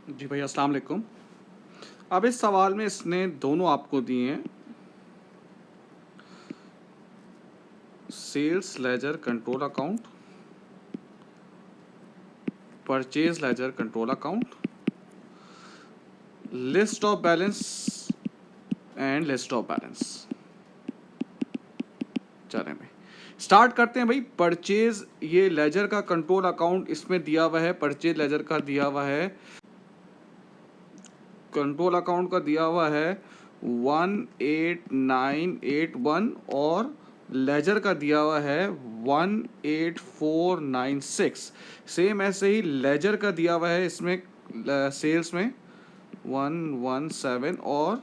जी भाई, अस्सलाम वालेकुम। अब इस सवाल में इसने दोनों आपको दिए हैं, sales ledger control account, purchase ledger control account, list of balance and list of balance. चलें भाई, स्टार्ट करते हैं भाई। परचेज, ये लेजर का कंट्रोल अकाउंट इसमें दिया हुआ है, परचेज लेजर का दिया हुआ है, कंट्रोल अकाउंट का दिया हुआ है 18981 और लेजर का दिया हुआ है 18496। सेम ऐसे ही लेजर का दिया हुआ है इसमें सेल्स में 117 और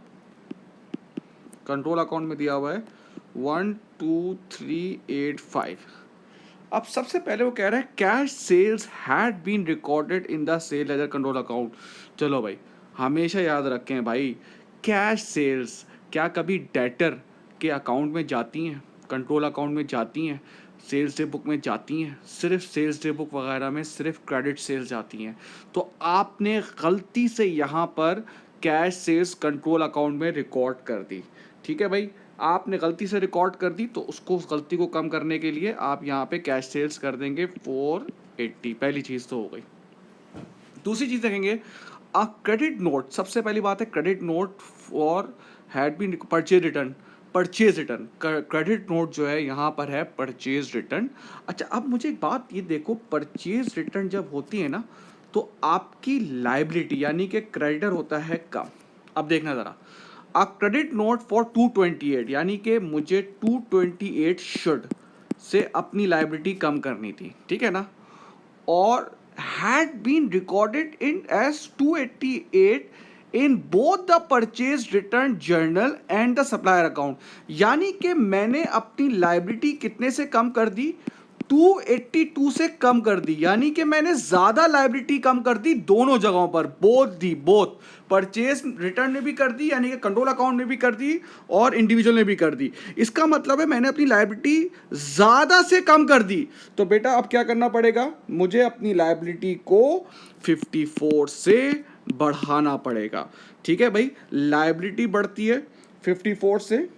कंट्रोल अकाउंट में दिया हुआ है 12385। अब सबसे पहले वो कह रहा है cash sales had been recorded in the sale ledger control account. चलो भाई, हमेशा याद रखें भाई, कैश सेल्स क्या कभी डेटर के अकाउंट में जाती हैं, कंट्रोल अकाउंट में जाती हैं, सेल्स डे बुक में जाती हैं? सिर्फ सेल्स डे बुक वगैरह में सिर्फ क्रेडिट सेल्स जाती हैं। तो आपने गलती से यहाँ पर कैश सेल्स कंट्रोल अकाउंट में रिकॉर्ड कर दी। ठीक है भाई, आपने गलती से रिकॉर्ड कर दी, तो उसको, उस गलती को कम करने के लिए आप यहाँ पे कैश सेल्स कर देंगे 480। पहली चीज़ तो हो गई। दूसरी चीज़ देखेंगे, क्रेडिट नोट। सबसे पहली बात है credit note for had been purchase return. Purchase return credit note जो है यहाँ पर है परचेज रिटर्न। अच्छा, अब मुझे एक बात ये देखो, परचेज रिटर्न जब होती है ना, तो आपकी लाइबिलिटी यानी कि क्रेडिटर होता है कम। अब देखना ज़रा, अ क्रेडिट नोट फॉर 228, यानी कि मुझे 228 शुड से अपनी लाइबिलिटी कम करनी थी, ठीक है ना, और had been recorded in as 288 in both the purchase return journal and the supplier account। यानी कि मैंने अपनी लाइबिलिटी कितने से कम कर दी, 282 से कम कर दी। यानी कि मैंने ज्यादा लाइबिलिटी कम कर दी दोनों जगहों पर, बोथ परचेज रिटर्न में भी कर दी, यानी कि कंट्रोल अकाउंट में भी कर दी और इंडिविजुअल में भी कर दी। इसका मतलब है मैंने अपनी लाइबिलिटी ज्यादा से कम कर दी। तो बेटा अब क्या करना पड़ेगा, मुझे अपनी लाइबिलिटी को 54 से बढ़ाना पड़ेगा। ठीक है भाई, लाइबिलिटी बढ़ती है 54 से,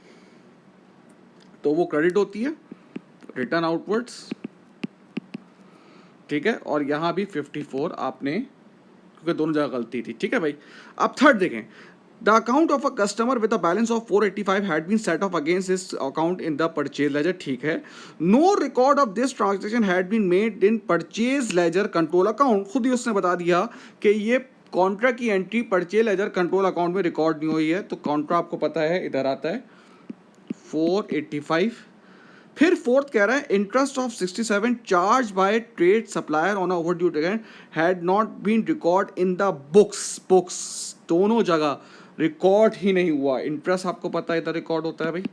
तो वो क्रेडिट होती है रिटर्न आउटवर्ड्स। ठीक है, और यहाँ भी 54 आपने, क्योंकि दोनों जगह गलती थी। ठीक है भाई, अब थर्ड देखें, the account of a customer with a balance of 485 had been set off against this account in the purchase ledger. ठीक है, no record of this transaction had been made in purchase ledger control account. खुद ही उसने बता दिया कि ये contra की entry purchase ledger control account में रिकॉर्ड नहीं हुई है। तो कॉन्ट्रा आपको पता है इधर आता है 485। फिर फोर्थ कह रहा है interest of 67 charge by trade supplier on overdue trade had not been record in the books. दोनों जगह रिकॉर्ड ही नहीं हुआ। इंटरेस्ट आपको पता है इधर रिकॉर्ड होता है भाई,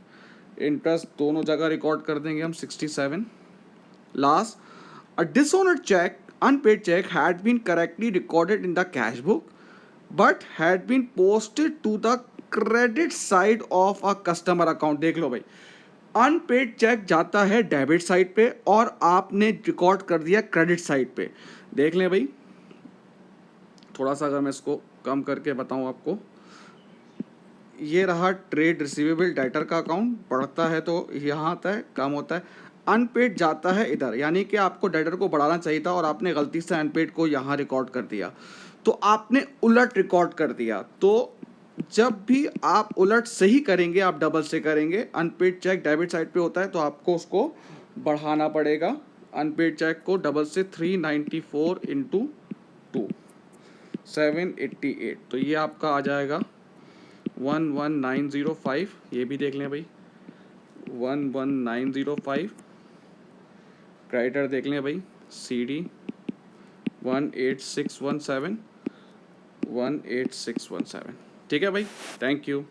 इंटरेस्ट दोनों जगह रिकॉर्ड कर देंगे हम 67। Last, a dishonoured cheque, unpaid cheque had been correctly recorded in the cash book but had been posted to the credit side of a customer account. देख लो भाई, अनपेड चेक जाता है डेबिट साइड पे और आपने रिकॉर्ड कर दिया क्रेडिट साइड पे। देख लें भाई, थोड़ा सा अगर मैं इसको कम करके बताऊं आपको, ये रहा ट्रेड रिसीवेबल डेटर का अकाउंट, बढ़ता है तो यहाँ आता है, कम होता है। अनपेड जाता है इधर, यानी कि आपको डेटर को बढ़ाना चाहिए था और आपने गलती से अनपेड को यहाँ रिकॉर्ड कर दिया, तो आपने उलट रिकॉर्ड कर दिया। तो जब भी आप उलट सही करेंगे, आप डबल से करेंगे, अनपेड चेक डेबिट साइड पे होता है तो आपको उसको बढ़ाना पड़ेगा। अनपेड चेक को डबल से 394 इंटू 2 788, तो ये आपका आ जाएगा 11905। ये भी देख लें भाई, 11905। क्रेडिटर देख लें भाई, CD 18617 18617। ठीक है भाई, थैंक यू।